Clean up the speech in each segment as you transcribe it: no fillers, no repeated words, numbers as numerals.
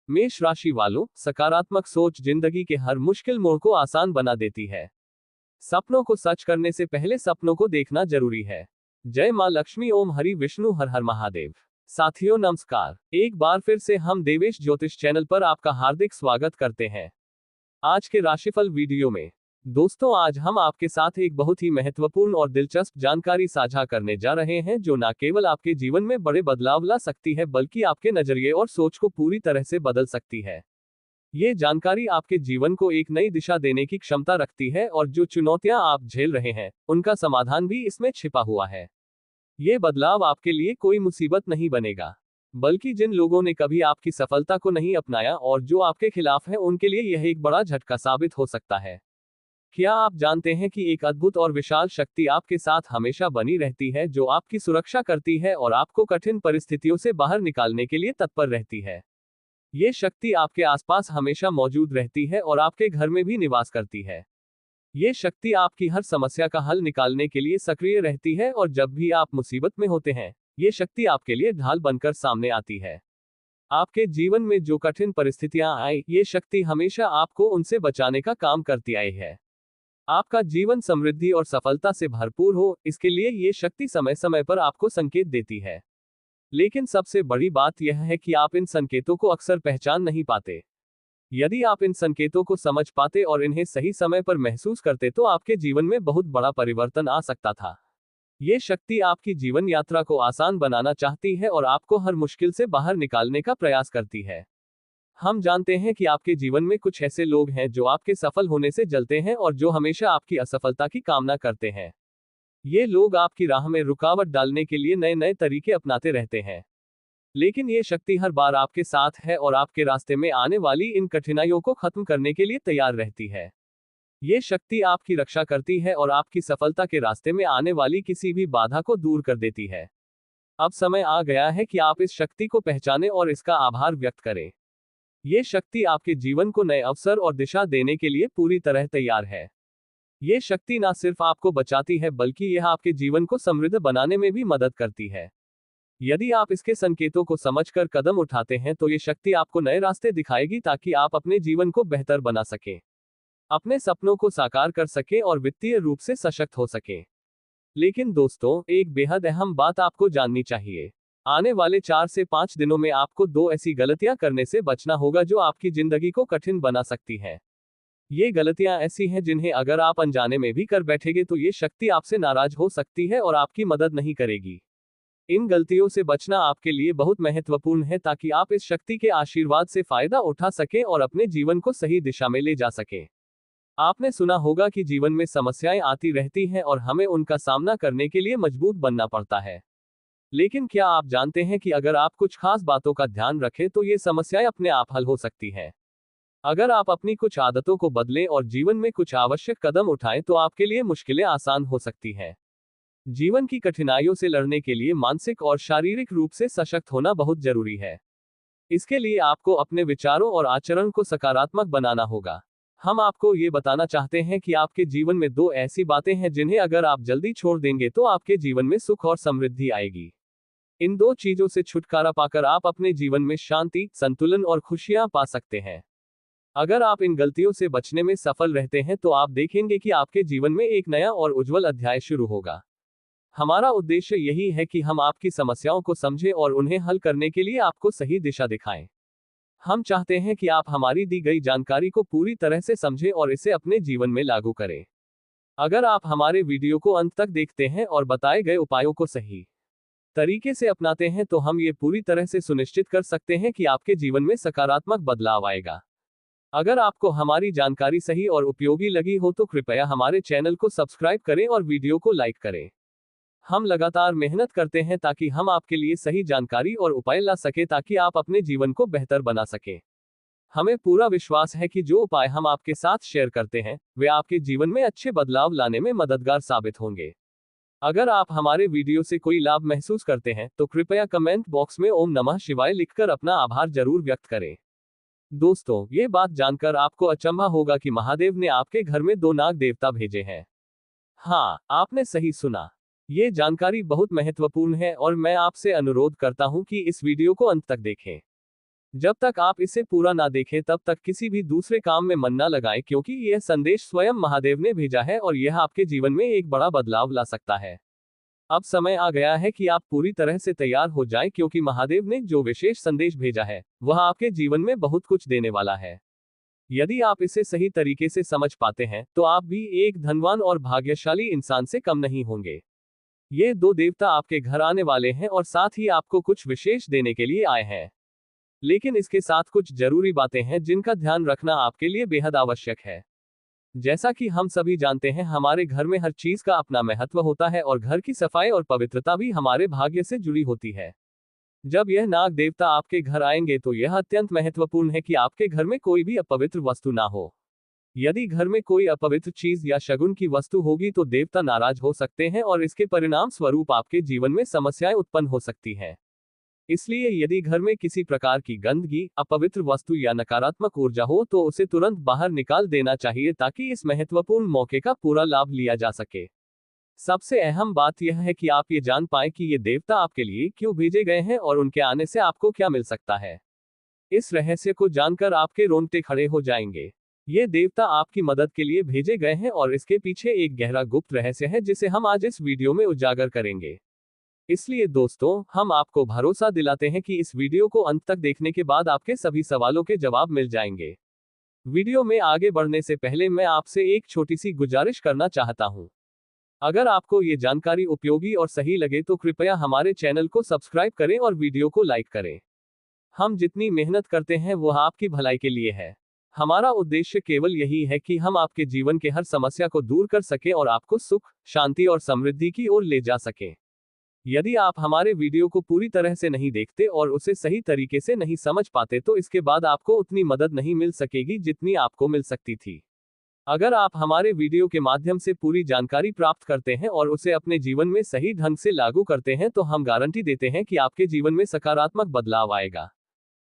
मेष राशि वालों, सकारात्मक सोच जिंदगी के हर मुश्किल मोड़ को आसान बना देती है। सपनों को सच करने से पहले सपनों को देखना जरूरी है। जय मां लक्ष्मी, ओम हरि विष्णु, हर हर महादेव। साथियों नमस्कार, एक बार फिर से हम देवेश ज्योतिष चैनल पर आपका हार्दिक स्वागत करते हैं। आज के राशिफल वीडियो में दोस्तों, आज हम आपके साथ एक बहुत ही महत्वपूर्ण और दिलचस्प जानकारी साझा करने जा रहे हैं, जो न केवल आपके जीवन में बड़े बदलाव ला सकती है, बल्कि आपके नजरिए और सोच को पूरी तरह से बदल सकती है। ये जानकारी आपके जीवन को एक नई दिशा देने की क्षमता रखती है, और जो चुनौतियां आप झेल रहे हैं, उनका समाधान भी इसमें छिपा हुआ है। ये बदलाव आपके लिए कोई मुसीबत नहीं बनेगा, बल्कि जिन लोगों ने कभी आपकी सफलता को नहीं अपनाया और जो आपके खिलाफ हैं, उनके लिए यह एक बड़ा झटका साबित हो सकता है। क्या आप जानते हैं कि एक अद्भुत और विशाल शक्ति आपके साथ हमेशा बनी रहती है, जो आपकी सुरक्षा करती है और आपको कठिन परिस्थितियों से बाहर निकालने के लिए तत्पर रहती है। ये शक्ति आपके आसपास हमेशा मौजूद रहती है और आपके घर में भी निवास करती है। ये शक्ति आपकी हर समस्या का हल निकालने के लिए सक्रिय रहती है, और जब भी आप मुसीबत में होते हैं, ये शक्ति आपके लिए ढाल बनकर सामने आती है। आपके जीवन में जो कठिन परिस्थितियां आई, ये शक्ति हमेशा आपको उनसे बचाने का काम करती आई है। आपका जीवन समृद्धि और सफलता से भरपूर हो, इसके लिए ये शक्ति समय समय पर आपको संकेत देती है। लेकिन सबसे बड़ी बात यह है कि आप इन संकेतों को अक्सर पहचान नहीं पाते। यदि आप इन संकेतों को समझ पाते और इन्हें सही समय पर महसूस करते, तो आपके जीवन में बहुत बड़ा परिवर्तन आ सकता था। ये शक्ति आपकी जीवन यात्रा को आसान बनाना चाहती है और आपको हर मुश्किल से बाहर निकालने का प्रयास करती है। हम जानते हैं कि आपके जीवन में कुछ ऐसे लोग हैं जो आपके सफल होने से जलते हैं और जो हमेशा आपकी असफलता की कामना करते हैं। ये लोग आपकी राह में रुकावट डालने के लिए नए नए तरीके अपनाते रहते हैं। लेकिन ये शक्ति हर बार आपके साथ है और आपके रास्ते में आने वाली इन कठिनाइयों को खत्म करने के लिए तैयार रहती है। ये शक्ति आपकी रक्षा करती है और आपकी सफलता के रास्ते में आने वाली किसी भी बाधा को दूर कर देती है। अब समय आ गया है कि आप इस शक्ति को पहचानें और इसका आभार व्यक्त करें। ये शक्ति आपके जीवन को नए अवसर और दिशा देने के लिए पूरी तरह तैयार है। ये शक्ति न सिर्फ आपको बचाती है, बल्कि यह आपके जीवन को समृद्ध बनाने में भी मदद करती है। यदि आप इसके संकेतों को समझकर कदम उठाते हैं, तो ये शक्ति आपको नए रास्ते दिखाएगी, ताकि आप अपने जीवन को बेहतर बना सकें, अपने सपनों को साकार कर सकें और वित्तीय रूप से सशक्त हो सकें। लेकिन दोस्तों, एक बेहद अहम बात आपको जाननी चाहिए। आने वाले 4 से 5 दिनों में आपको 2 ऐसी गलतियां करने से बचना होगा, जो आपकी जिंदगी को कठिन बना सकती हैं। ये गलतियां ऐसी हैं जिन्हें अगर आप अनजाने में भी कर बैठेंगे, तो ये शक्ति आपसे नाराज हो सकती है और आपकी मदद नहीं करेगी। इन गलतियों से बचना आपके लिए बहुत महत्वपूर्ण है, ताकि आप इस शक्ति के आशीर्वाद से फायदा उठा सकें और अपने जीवन को सही दिशा में ले जा सकें। आपने सुना होगा कि जीवन में समस्याएं आती रहती हैं और हमें उनका सामना करने के लिए मजबूत बनना पड़ता है। लेकिन क्या आप जानते हैं कि अगर आप कुछ खास बातों का ध्यान रखें, तो ये समस्याएं अपने आप हल हो सकती हैं। अगर आप अपनी कुछ आदतों को बदलें और जीवन में कुछ आवश्यक कदम उठाएं, तो आपके लिए मुश्किलें आसान हो सकती हैं। जीवन की कठिनाइयों से लड़ने के लिए मानसिक और शारीरिक रूप से सशक्त होना बहुत जरूरी है। इसके लिए आपको अपने विचारों और आचरण को सकारात्मक बनाना होगा। हम आपको ये बताना चाहते हैं कि आपके जीवन में 2 ऐसी बातें हैं जिन्हें अगर आप जल्दी छोड़ देंगे, तो आपके जीवन में सुख और समृद्धि आएगी। इन 2 चीजों से छुटकारा पाकर आप अपने जीवन में शांति, संतुलन और खुशियां पा सकते हैं। अगर आप इन गलतियों से बचने में सफल रहते हैं, तो आप देखेंगे कि आपके जीवन में एक नया और उज्जवल अध्याय शुरू होगा। हमारा उद्देश्य यही है कि हम आपकी समस्याओं को समझें और उन्हें हल करने के लिए आपको सही दिशा दिखाएं। हम चाहते हैं कि आप हमारी दी गई जानकारी को पूरी तरह से समझें और इसे अपने जीवन में लागू करें। अगर आप हमारे वीडियो को अंत तक देखते हैं और बताए गए उपायों को सही तरीके से अपनाते हैं, तो हम ये पूरी तरह से सुनिश्चित कर सकते हैं कि आपके जीवन में सकारात्मक बदलाव आएगा। अगर आपको हमारी जानकारी सही और उपयोगी लगी हो, तो कृपया हमारे चैनल को सब्सक्राइब करें और वीडियो को लाइक करें। हम लगातार मेहनत करते हैं ताकि हम आपके लिए सही जानकारी और उपाय ला सके, ताकि आप अपने जीवन को बेहतर बना सकें। हमें पूरा विश्वास है कि जो उपाय हम आपके साथ शेयर करते हैं, वे आपके जीवन में अच्छे बदलाव लाने में मददगार साबित होंगे। अगर आप हमारे वीडियो से कोई लाभ महसूस करते हैं, तो कृपया कमेंट बॉक्स में ओम नमः शिवाय लिखकर अपना आभार जरूर व्यक्त करें। दोस्तों, ये बात जानकर आपको अचंभा होगा कि महादेव ने आपके घर में 2 नाग देवता भेजे हैं। हाँ, आपने सही सुना। ये जानकारी बहुत महत्वपूर्ण है और मैं आपसे अनुरोध करता हूं कि इस वीडियो को अंत तक देखें। जब तक आप इसे पूरा ना देखें तब तक किसी भी दूसरे काम में मन ना लगाएं, क्योंकि यह संदेश स्वयं महादेव ने भेजा है और यह आपके जीवन में एक बड़ा बदलाव ला सकता है। अब समय आ गया है कि आप पूरी तरह से तैयार हो जाएं, क्योंकि महादेव ने जो विशेष संदेश भेजा है वह आपके जीवन में बहुत कुछ देने वाला है। यदि आप इसे सही तरीके से समझ पाते हैं तो आप भी एक धनवान और भाग्यशाली इंसान से कम नहीं होंगे। ये दो देवता आपके घर आने वाले हैं और साथ ही आपको कुछ विशेष देने के लिए आए हैं। लेकिन इसके साथ कुछ जरूरी बातें हैं जिनका ध्यान रखना आपके लिए बेहद आवश्यक है। जैसा कि हम सभी जानते हैं, हमारे घर में हर चीज का अपना महत्व होता है और घर की सफाई और पवित्रता भी हमारे भाग्य से जुड़ी होती है। जब यह नाग देवता आपके घर आएंगे तो यह अत्यंत महत्वपूर्ण है कि आपके घर में कोई भी अपवित्र वस्तु ना हो। यदि घर में कोई अपवित्र चीज या शगुन की वस्तु होगी तो देवता नाराज हो सकते हैं और इसके परिणाम स्वरूप आपके जीवन में समस्याएं उत्पन्न हो सकती हैं। इसलिए यदि घर में किसी प्रकार की गंदगी, अपवित्र वस्तु या नकारात्मक ऊर्जा हो तो उसे तुरंत बाहर निकाल देना चाहिए, ताकि इस महत्वपूर्ण मौके का पूरा लाभ लिया जा सके। सबसे अहम बात यह है कि आप ये जान पाएं कि ये देवता आपके लिए क्यों भेजे गए हैं और उनके आने से आपको क्या मिल सकता है। इस रहस्य को जानकर आपके रोंगटे खड़े हो जाएंगे। ये देवता आपकी मदद के लिए भेजे गए हैं और इसके पीछे एक गहरा गुप्त रहस्य है जिसे हम आज इस वीडियो में उजागर करेंगे। इसलिए दोस्तों, हम आपको भरोसा दिलाते हैं कि इस वीडियो को अंत तक देखने के बाद आपके सभी सवालों के जवाब मिल जाएंगे। वीडियो में आगे बढ़ने से पहले मैं आपसे एक छोटी सी गुजारिश करना चाहता हूं। अगर आपको ये जानकारी उपयोगी और सही लगे तो कृपया हमारे चैनल को सब्सक्राइब करें और वीडियो को लाइक करें। हम जितनी मेहनत करते हैं वह आपकी भलाई के लिए है। हमारा उद्देश्य केवल यही है कि हम आपके जीवन के हर समस्या को दूर कर सकें और आपको सुख, शांति और समृद्धि की ओर ले जा सकें। यदि आप हमारे वीडियो को पूरी तरह से नहीं देखते और उसे सही तरीके से नहीं समझ पाते तो इसके बाद आपको उतनी मदद नहीं मिल सकेगी जितनी आपको मिल सकती थी। अगर आप हमारे वीडियो के माध्यम से पूरी जानकारी प्राप्त करते हैं और उसे अपने जीवन में सही ढंग से लागू करते हैं तो हम गारंटी देते हैं कि आपके जीवन में सकारात्मक बदलाव आएगा।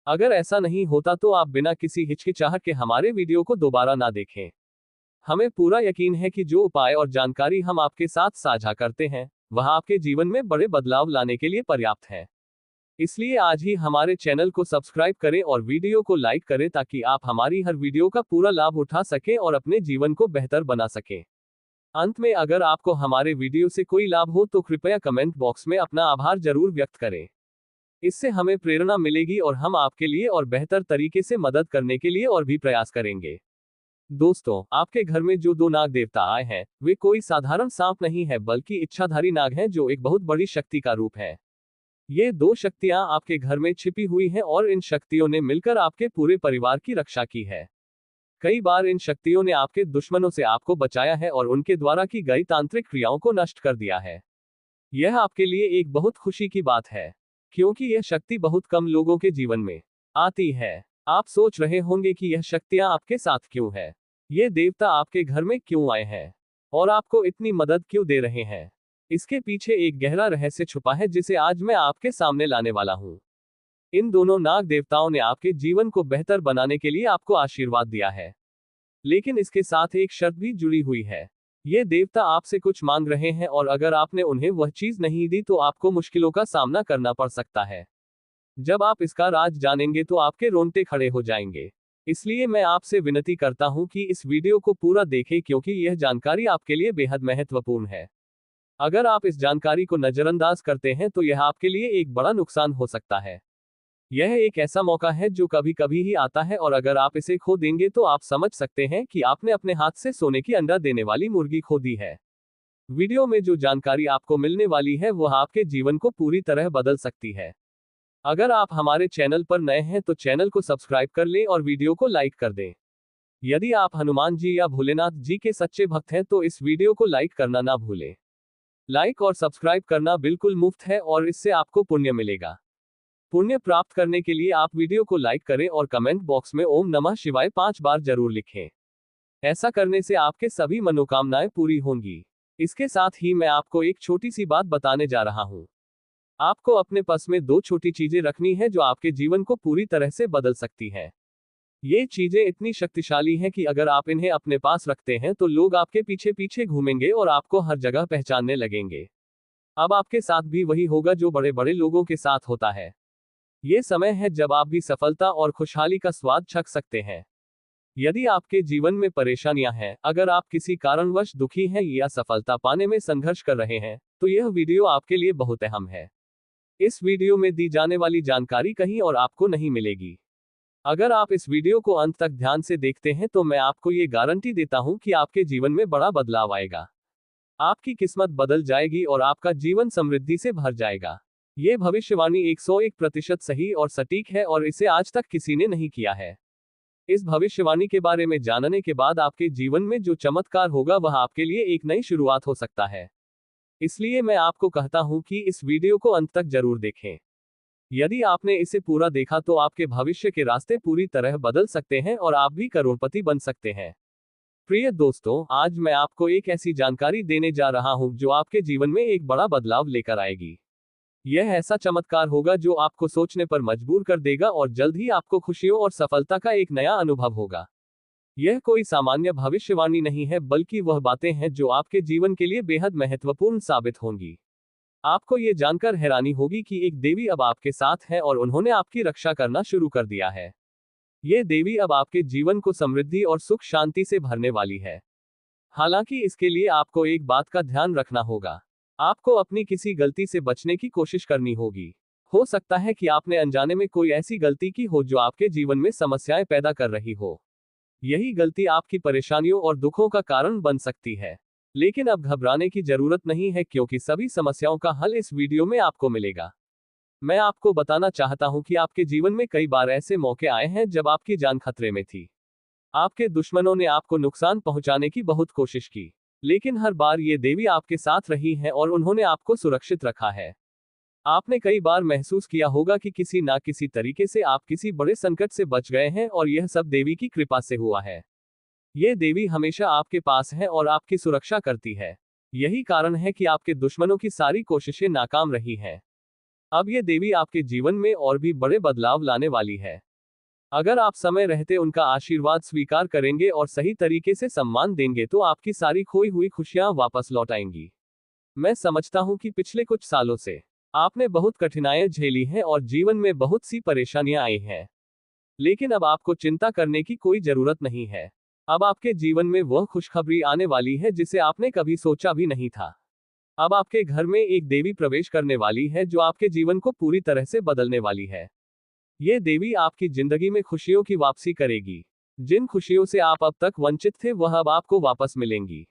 अगर ऐसा नहीं होता तो आप बिना किसी हिचकिचाहट के हमारे वीडियो को दोबारा ना देखें। हमें पूरा यकीन है कि जो उपाय और जानकारी हम आपके साथ साझा करते हैं वह आपके जीवन में बड़े बदलाव लाने के लिए पर्याप्त है। इसलिए आज ही हमारे चैनल को सब्सक्राइब करें और वीडियो को लाइक करें, ताकि आप हमारी हर वीडियो का पूरा लाभ उठा सकें और अपने जीवन को बेहतर बना सकें। अंत में, अगर आपको हमारे वीडियो से कोई लाभ हो तो कृपया कमेंट बॉक्स में अपना आभार जरूर व्यक्त करें। इससे हमें प्रेरणा मिलेगी और हम आपके लिए और बेहतर तरीके से मदद करने के लिए और भी प्रयास करेंगे। दोस्तों, आपके घर में जो दो नाग देवता आए हैं वे कोई साधारण सांप नहीं है, बल्कि इच्छाधारी नाग हैं जो एक बहुत बड़ी शक्ति का रूप है। ये दो शक्तियां आपके घर में छिपी हुई हैं और इन शक्तियों ने मिलकर आपके पूरे परिवार की रक्षा की है। कई बार इन शक्तियों ने आपके दुश्मनों से आपको बचाया है और उनके द्वारा की गई तांत्रिक क्रियाओं को नष्ट कर दिया है। यह आपके लिए एक बहुत खुशी की बात है, क्योंकि यह शक्ति बहुत कम लोगों के जीवन में आती है। आप सोच रहे होंगे कि यह शक्तियां आपके साथ क्यों है, ये देवता आपके घर में क्यों आए हैं और आपको इतनी मदद क्यों दे रहे हैं। इसके पीछे एक गहरा रहस्य छुपा है जिसे आज मैं आपके सामने लाने वाला हूं। इन दोनों नाग देवताओं ने आपके जीवन को बेहतर बनाने के लिए आपको आशीर्वाद दिया है, लेकिन इसके साथ एक शर्त भी जुड़ी हुई है। ये देवता आपसे कुछ मांग रहे हैं और अगर आपने उन्हें वह चीज नहीं दी तो आपको मुश्किलों का सामना करना पड़ सकता है। जब आप इसका राज जानेंगे तो आपके रोंगटे खड़े हो जाएंगे। इसलिए मैं आपसे विनती करता हूं कि इस वीडियो को पूरा देखें, क्योंकि यह जानकारी आपके लिए बेहद महत्वपूर्ण है। अगर आप इस जानकारी को नजरअंदाज करते हैं तो यह आपके लिए एक बड़ा नुकसान हो सकता है। यह एक ऐसा मौका है जो कभी कभी ही आता है और अगर आप इसे खो देंगे तो आप समझ सकते हैं कि आपने अपने हाथ से सोने की अंडा देने वाली मुर्गी खो दी है। वीडियो में जो जानकारी आपको मिलने वाली है वह आपके जीवन को पूरी तरह बदल सकती है। अगर आप हमारे चैनल पर नए हैं तो चैनल को सब्सक्राइब कर लें और वीडियो को लाइक कर दें। यदि आप हनुमान जी या भोलेनाथ जी के सच्चे भक्त हैं तो इस वीडियो को लाइक करना ना भूलें। लाइक और सब्सक्राइब करना बिल्कुल मुफ्त है और इससे आपको पुण्य मिलेगा। पुण्य प्राप्त करने के लिए आप वीडियो को लाइक करें और कमेंट बॉक्स में ओम नमः शिवाय 5 बार जरूर लिखें। ऐसा करने से आपके सभी मनोकामनाएं पूरी होंगी। इसके साथ ही मैं आपको एक छोटी सी बात बताने जा रहा हूं। आपको अपने पर्स में 2 छोटी चीजें रखनी है जो आपके जीवन को पूरी तरह से बदल सकती हैं। ये चीजें इतनी शक्तिशाली हैं कि अगर आप इन्हें अपने पास रखते हैं तो लोग आपके पीछे पीछे घूमेंगे और आपको हर जगह पहचानने लगेंगे। अब आपके साथ भी वही होगा जो बड़े बड़े लोगों के साथ होता है। ये समय है जब आप भी सफलता और खुशहाली का स्वाद चख सकते हैं। यदि आपके जीवन में परेशानियां हैं, अगर आप किसी कारणवश दुखी हैं या सफलता पाने में संघर्ष कर रहे हैं, तो यह वीडियो आपके लिए बहुत अहम है। इस वीडियो में दी जाने वाली जानकारी कहीं और आपको नहीं मिलेगी। अगर आप इस वीडियो को अंत तक ध्यान से देखते हैं तो मैं आपको ये गारंटी देता हूं कि आपके जीवन में बड़ा बदलाव आएगा। आपकी किस्मत बदल जाएगी और आपका जीवन समृद्धि से भर जाएगा। ये भविष्यवाणी 101% सही और सटीक है और इसे आज तक किसी ने नहीं किया है। इस भविष्यवाणी के बारे में जानने के बाद आपके जीवन में जो चमत्कार होगा वह आपके लिए एक नई शुरुआत हो सकता है। इसलिए मैं आपको कहता हूं कि इस वीडियो को अंत तक जरूर देखें। यदि आपने इसे पूरा देखा तो आपके भविष्य के रास्ते पूरी तरह बदल सकते हैं और आप भी करोड़पति बन सकते हैं। प्रिय दोस्तों, आज मैं आपको एक ऐसी जानकारी देने जा रहा हूं जो आपके जीवन में एक बड़ा बदलाव लेकर आएगी। यह ऐसा चमत्कार होगा जो आपको सोचने पर मजबूर कर देगा और जल्द ही आपको खुशियों और सफलता का एक नया अनुभव होगा। यह कोई सामान्य भविष्यवाणी नहीं है, बल्कि वह बातें हैं जो आपके जीवन के लिए बेहद महत्वपूर्ण साबित होंगी। आपको ये जानकर हैरानी होगी कि एक देवी अब आपके साथ है और उन्होंने आपकी रक्षा करना शुरू कर दिया है। ये देवी अब आपके जीवन को समृद्धि और सुख शांति से भरने वाली है। हालांकि इसके लिए आपको एक बात का ध्यान रखना होगा। आपको अपनी किसी गलती से बचने की कोशिश करनी होगी। हो सकता है कि आपने अनजाने में कोई ऐसी गलती की हो जो आपके जीवन में समस्याएं पैदा कर रही हो। यही गलती आपकी परेशानियों और दुखों का कारण बन सकती है। लेकिन अब घबराने की जरूरत नहीं है, क्योंकि सभी समस्याओं का हल इस वीडियो में आपको मिलेगा। मैं आपको बताना चाहता हूं कि आपके जीवन में कई बार ऐसे मौके आए हैं जब आपकी जान खतरे में थी। आपके दुश्मनों ने आपको नुकसान पहुंचाने की बहुत कोशिश की, लेकिन हर बार ये देवी आपके साथ रही है और उन्होंने आपको सुरक्षित रखा है। आपने कई बार महसूस किया होगा कि किसी ना किसी तरीके से आप किसी बड़े संकट से बच गए हैं और यह सब देवी की कृपा से हुआ है। ये देवी हमेशा आपके पास है और आपकी सुरक्षा करती है। यही कारण है कि आपके दुश्मनों की सारी कोशिशें नाकाम रही हैं। अब ये देवी आपके जीवन में और भी बड़े बदलाव लाने वाली है। अगर आप समय रहते उनका आशीर्वाद स्वीकार करेंगे और सही तरीके से सम्मान देंगे तो आपकी सारी खोई हुई खुशियां वापस लौट आएंगी। मैं समझता हूं कि पिछले कुछ सालों से आपने बहुत कठिनाइयां झेली हैं और जीवन में बहुत सी परेशानियां आई हैं। लेकिन अब आपको चिंता करने की कोई जरूरत नहीं है। अब आपके जीवन में वह खुशखबरी आने वाली है जिसे आपने कभी सोचा भी नहीं था। अब आपके घर में एक देवी प्रवेश करने वाली है जो आपके जीवन को पूरी तरह से बदलने वाली है। ये देवी आपकी जिंदगी में खुशियों की वापसी करेगी। जिन खुशियों से आप अब तक वंचित थे वह अब आपको वापस मिलेंगी।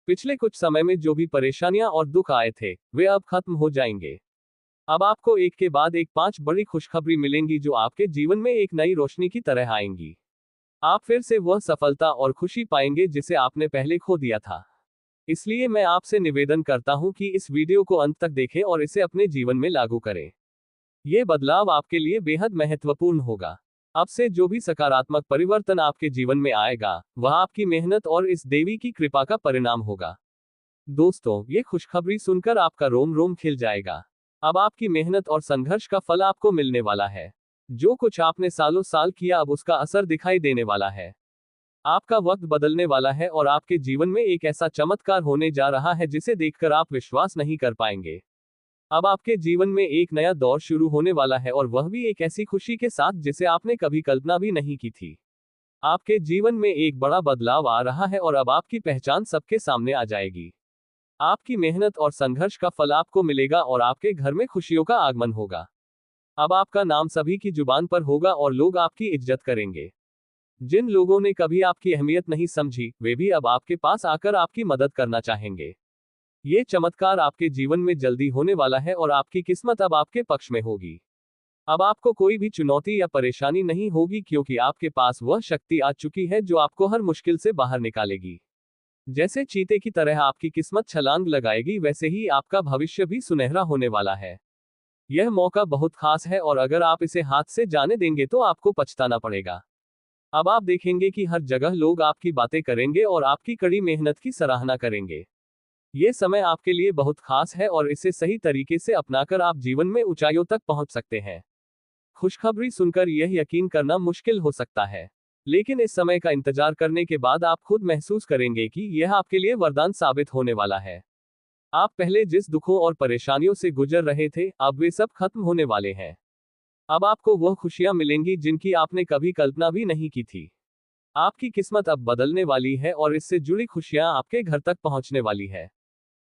पिछले कुछ समय में जो भी परेशानियां और दुख आए थे वे अब खत्म हो जाएंगे। अब आपको एक के बाद एक 5 बड़ी खुशखबरी मिलेंगी जो आपके जीवन में एक नई रोशनी की तरह आएंगी। आप फिर से वह सफलता और खुशी पाएंगे जिसे आपने पहले खो दिया था। इसलिए मैं आपसे निवेदन करता हूं कि इस वीडियो को अंत तक देखें और इसे अपने जीवन में लागू करें। ये बदलाव आपके लिए बेहद महत्वपूर्ण होगा। अब से जो भी सकारात्मक परिवर्तन आपके जीवन में आएगा वह आपकी मेहनत और इस देवी की कृपा का परिणाम होगा। दोस्तों, ये खुशखबरी सुनकर आपका रोम रोम खिल जाएगा। अब आपकी मेहनत और संघर्ष का फल आपको मिलने वाला है। जो कुछ आपने सालों साल किया अब उसका असर दिखाई देने वाला है। आपका वक्त बदलने वाला है और आपके जीवन में एक ऐसा चमत्कार होने जा रहा है जिसे देखकर आप विश्वास नहीं कर पाएंगे। अब आपके जीवन में एक नया दौर शुरू होने वाला है और वह भी एक ऐसी खुशी के साथ जिसे आपने कभी कल्पना भी नहीं की थी। आपके जीवन में एक बड़ा बदलाव आ रहा है और अब आपकी पहचान सबके सामने आ जाएगी। आपकी मेहनत और संघर्ष का फल आपको मिलेगा और आपके घर में खुशियों का आगमन होगा। अब आपका नाम सभी की जुबान पर होगा और लोग आपकी इज्जत करेंगे। जिन लोगों ने कभी आपकी अहमियत नहीं समझी वे भी अब आपके पास आकर आपकी मदद करना चाहेंगे। ये चमत्कार आपके जीवन में जल्दी होने वाला है और आपकी किस्मत अब आपके पक्ष में होगी। अब आपको कोई भी चुनौती या परेशानी नहीं होगी, क्योंकि आपके पास वह शक्ति आ चुकी है जो आपको हर मुश्किल से बाहर निकालेगी। जैसे चीते की तरह आपकी किस्मत छलांग लगाएगी, वैसे ही आपका भविष्य भी सुनहरा होने वाला है। यह मौका बहुत खास है और अगर आप इसे हाथ से जाने देंगे तो आपको पछताना पड़ेगा। अब आप देखेंगे कि हर जगह लोग आपकी बातें करेंगे और आपकी कड़ी मेहनत की सराहना करेंगे। ये समय आपके लिए बहुत खास है और इसे सही तरीके से अपनाकर आप जीवन में ऊंचाइयों तक पहुंच सकते हैं। खुशखबरी सुनकर यह यकीन करना मुश्किल हो सकता है, लेकिन इस समय का इंतजार करने के बाद आप खुद महसूस करेंगे कि यह आपके लिए वरदान साबित होने वाला है। आप पहले जिस दुखों और परेशानियों से गुजर रहे थे अब वे सब खत्म होने वाले हैं। अब आपको वह खुशियां मिलेंगी जिनकी आपने कभी कल्पना भी नहीं की थी। आपकी किस्मत अब बदलने वाली है और इससे जुड़ी खुशियां आपके घर तक पहुंचने वाली है।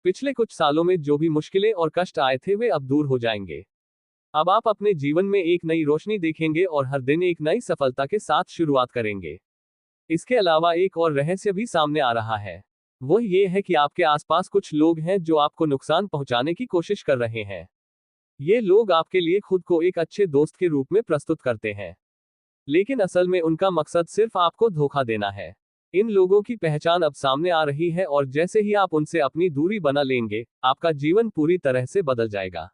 पिछले कुछ सालों में जो भी मुश्किलें और कष्ट आए थे वे अब दूर हो जाएंगे। अब आप अपने जीवन में एक नई रोशनी देखेंगे और हर दिन एक नई सफलता के साथ शुरुआत करेंगे। इसके अलावा एक और रहस्य भी सामने आ रहा है। वो ये है कि आपके आसपास कुछ लोग हैं जो आपको नुकसान पहुंचाने की कोशिश कर रहे हैं। ये लोग आपके लिए खुद को एक अच्छे दोस्त के रूप में प्रस्तुत करते हैं, लेकिन असल में उनका मकसद सिर्फ आपको धोखा देना है। इन लोगों की पहचान अब सामने आ रही है और जैसे ही आप उनसे अपनी दूरी बना लेंगे, आपका जीवन पूरी तरह से बदल जाएगा।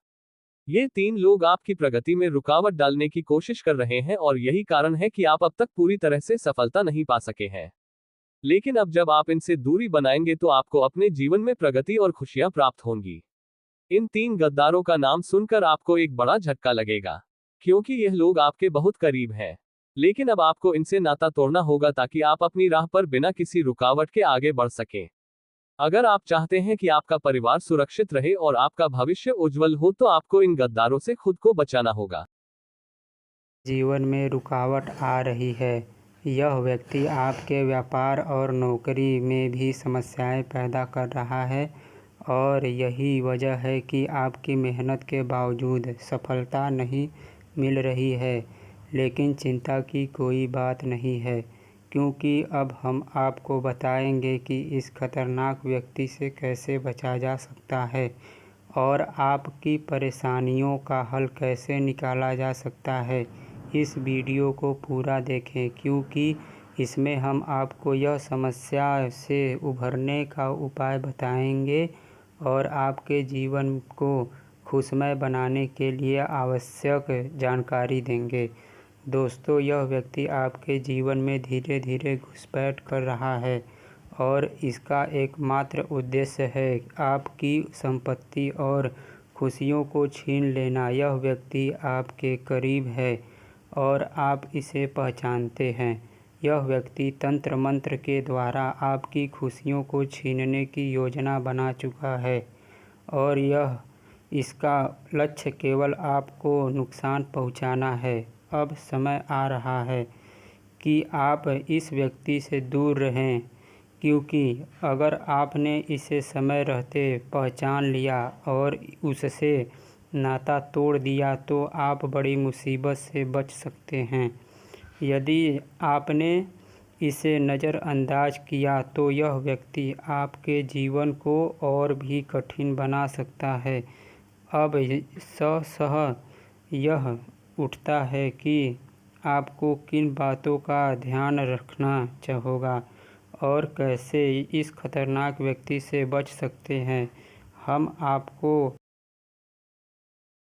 ये 3 लोग आपकी प्रगति में रुकावट डालने की कोशिश कर रहे हैं और यही कारण है कि आप अब तक पूरी तरह से सफलता नहीं पा सके हैं। लेकिन अब जब आप इनसे दूरी बनाएंगे तो आपको अपने जीवन में प्रगति और खुशियां प्राप्त होंगी। इन 3 गद्दारों का नाम सुनकर आपको एक बड़ा झटका लगेगा, क्योंकि यह लोग आपके बहुत करीब हैं। लेकिन अब आपको इनसे नाता तोड़ना होगा ताकि आप अपनी राह पर बिना किसी रुकावट के आगे बढ़ सकें। अगर आप चाहते हैं कि आपका परिवार सुरक्षित रहे और आपका भविष्य उज्जवल हो तो आपको इन गद्दारों से खुद को बचाना होगा। जीवन में रुकावट आ रही है। यह व्यक्ति आपके व्यापार और नौकरी में भी समस्याएं पैदा कर रहा है और यही वजह है कि आपकी मेहनत के बावजूद सफलता नहीं मिल रही है। लेकिन चिंता की कोई बात नहीं है, क्योंकि अब हम आपको बताएंगे कि इस खतरनाक व्यक्ति से कैसे बचा जा सकता है और आपकी परेशानियों का हल कैसे निकाला जा सकता है। इस वीडियो को पूरा देखें, क्योंकि इसमें हम आपको यह समस्या से उभरने का उपाय बताएंगे और आपके जीवन को खुशमय बनाने के लिए आवश्यक जानकारी देंगे। दोस्तों, यह व्यक्ति आपके जीवन में धीरे धीरे घुसपैठ कर रहा है और इसका एकमात्र उद्देश्य है आपकी संपत्ति और खुशियों को छीन लेना। यह व्यक्ति आपके करीब है और आप इसे पहचानते हैं। यह व्यक्ति तंत्र मंत्र के द्वारा आपकी खुशियों को छीनने की योजना बना चुका है और इसका लक्ष्य केवल आपको नुकसान पहुंचाना है। अब समय आ रहा है कि आप इस व्यक्ति से दूर रहें, क्योंकि अगर आपने इसे समय रहते पहचान लिया और उससे नाता तोड़ दिया तो आप बड़ी मुसीबत से बच सकते हैं। यदि आपने इसे नज़रअंदाज किया तो यह व्यक्ति आपके जीवन को और भी कठिन बना सकता है। अब सह यह उठता है कि आपको किन बातों का ध्यान रखना होगा और कैसे इस खतरनाक व्यक्ति से बच सकते हैं। हम आपको